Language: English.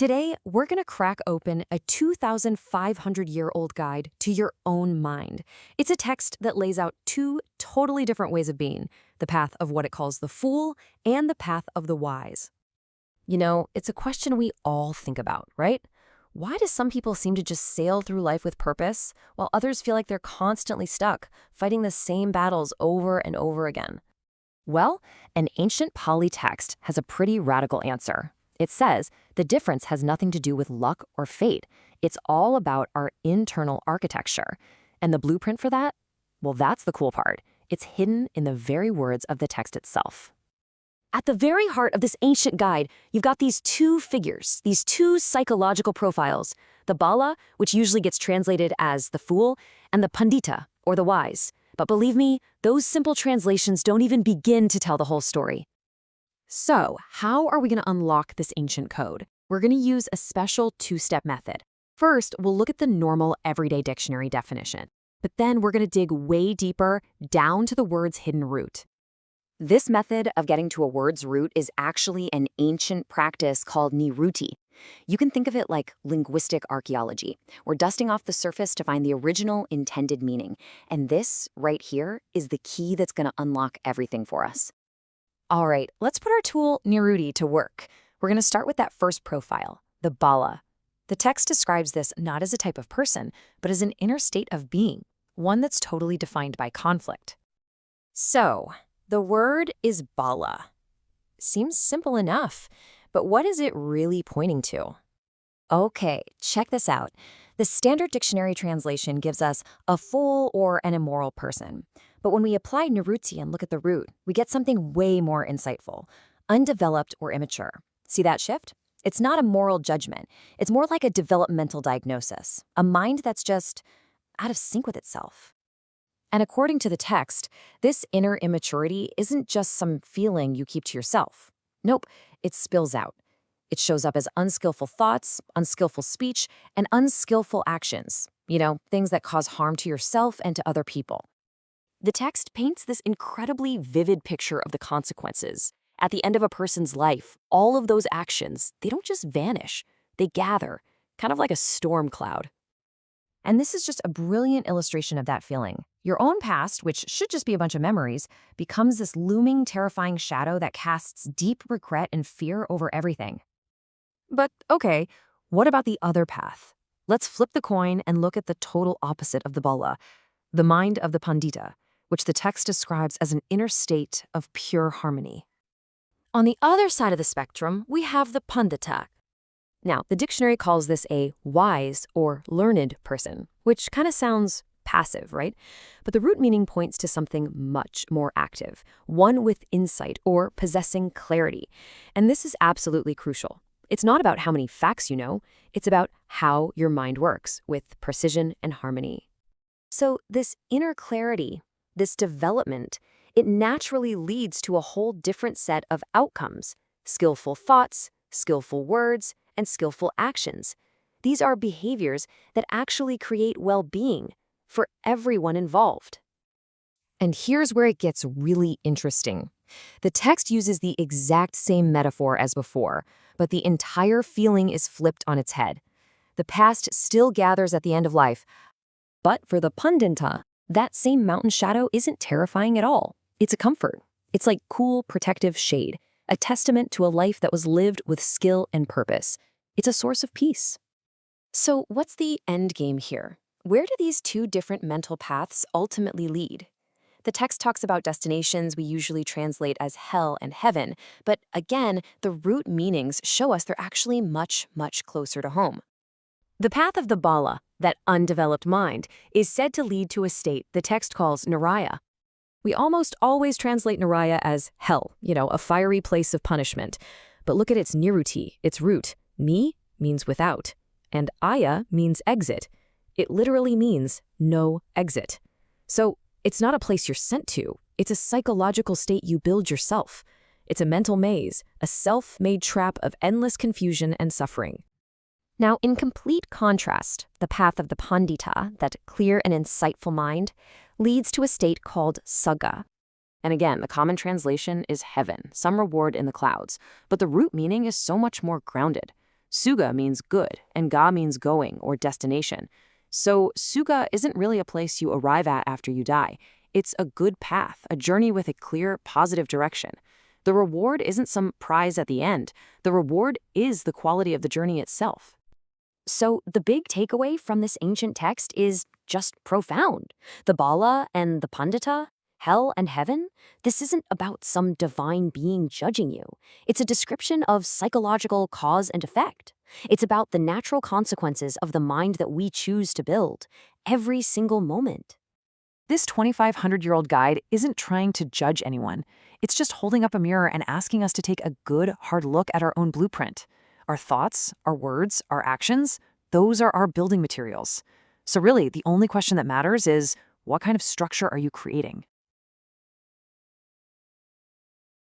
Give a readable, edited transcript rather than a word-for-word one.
Today, we're going to crack open a 2,500-year-old guide to your own mind. It's a text that lays out two totally different ways of being, the path of what it calls the fool and the path of the wise. You know, it's a question we all think about, right? Why do some people seem to just sail through life with purpose, while others feel like they're constantly stuck, fighting the same battles over and over again? Well, an ancient Pali text has a pretty radical answer. It says the difference has nothing to do with luck or fate. It's all about our internal architecture. And the blueprint for that? Well, that's the cool part. It's hidden in the very words of the text itself. At the very heart of this ancient guide, you've got these two figures, these two psychological profiles, the Bala, which usually gets translated as the fool, and the Pandita, or the wise. But believe me, those simple translations don't even begin to tell the whole story. So, how are we going to unlock this ancient code? We're going to use a special two-step method. First, we'll look at the normal everyday dictionary definition. But then we're going to dig way deeper, down to the word's hidden root. This method of getting to a word's root is actually an ancient practice called niruti. You can think of it like linguistic archaeology. We're dusting off the surface to find the original intended meaning. And this, right here, is the key that's going to unlock everything for us. All right, let's put our tool niruti to work. We're going to start with that first profile, the Bala. The text describes this not as a type of person, but as an inner state of being, one that's totally defined by conflict. So, the word is Bala. Seems simple enough, but what is it really pointing to? Okay, check this out. The standard dictionary translation gives us a fool or an immoral person. But when we apply niruti and look at the root, we get something way more insightful, undeveloped or immature. See that shift? It's not a moral judgment. It's more like a developmental diagnosis, a mind that's just out of sync with itself. And according to the text, this inner immaturity isn't just some feeling you keep to yourself. Nope, it spills out. It shows up as unskillful thoughts, unskillful speech, and unskillful actions. You know, things that cause harm to yourself and to other people. The text paints this incredibly vivid picture of the consequences. At the end of a person's life, all of those actions, they don't just vanish. They gather, kind of like a storm cloud. And this is just a brilliant illustration of that feeling. Your own past, which should just be a bunch of memories, becomes this looming, terrifying shadow that casts deep regret and fear over everything. But okay, what about the other path? Let's flip the coin and look at the total opposite of the Bala, the mind of the Pandita, which the text describes as an inner state of pure harmony. On the other side of the spectrum, we have the Pandita. Now, the dictionary calls this a wise or learned person, which kind of sounds passive, right? But the root meaning points to something much more active, one with insight or possessing clarity. And this is absolutely crucial. It's not about how many facts you know, it's about how your mind works with precision and harmony. So this inner clarity, this development, it naturally leads to a whole different set of outcomes, skillful thoughts, skillful words, and skillful actions. These are behaviors that actually create well-being for everyone involved. And here's where it gets really interesting. The text uses the exact same metaphor as before, but the entire feeling is flipped on its head. The past still gathers at the end of life, but for the Pandita, that same mountain shadow isn't terrifying at all. It's a comfort. It's like cool, protective shade, a testament to a life that was lived with skill and purpose. It's a source of peace. So what's the end game here? Where do these two different mental paths ultimately lead? The text talks about destinations we usually translate as hell and heaven, but again, the root meanings show us they're actually much, much closer to home. The path of the Bala, that undeveloped mind, is said to lead to a state the text calls Naraya. We almost always translate Naraya as hell, a fiery place of punishment. But look at its niruti, its root. Ni means without, and aya means exit. It literally means no exit. So it's not a place you're sent to. It's a psychological state you build yourself. It's a mental maze, a self-made trap of endless confusion and suffering. Now, in complete contrast, the path of the Pandita, that clear and insightful mind, leads to a state called Sagga. And again, the common translation is heaven, some reward in the clouds, but the root meaning is so much more grounded. Suga means good, and ga means going or destination. So suga isn't really a place you arrive at after you die. It's a good path, a journey with a clear, positive direction. The reward isn't some prize at the end. The reward is the quality of the journey itself. So the big takeaway from this ancient text is just profound. The Bala and the Pandita, hell and heaven, this isn't about some divine being judging you. It's a description of psychological cause and effect. It's about the natural consequences of the mind that we choose to build, every single moment. This 2,500-year-old guide isn't trying to judge anyone. It's just holding up a mirror and asking us to take a good, hard look at our own blueprint. Our thoughts, our words, our actions, those are our building materials. So really, the only question that matters is, what kind of structure are you creating?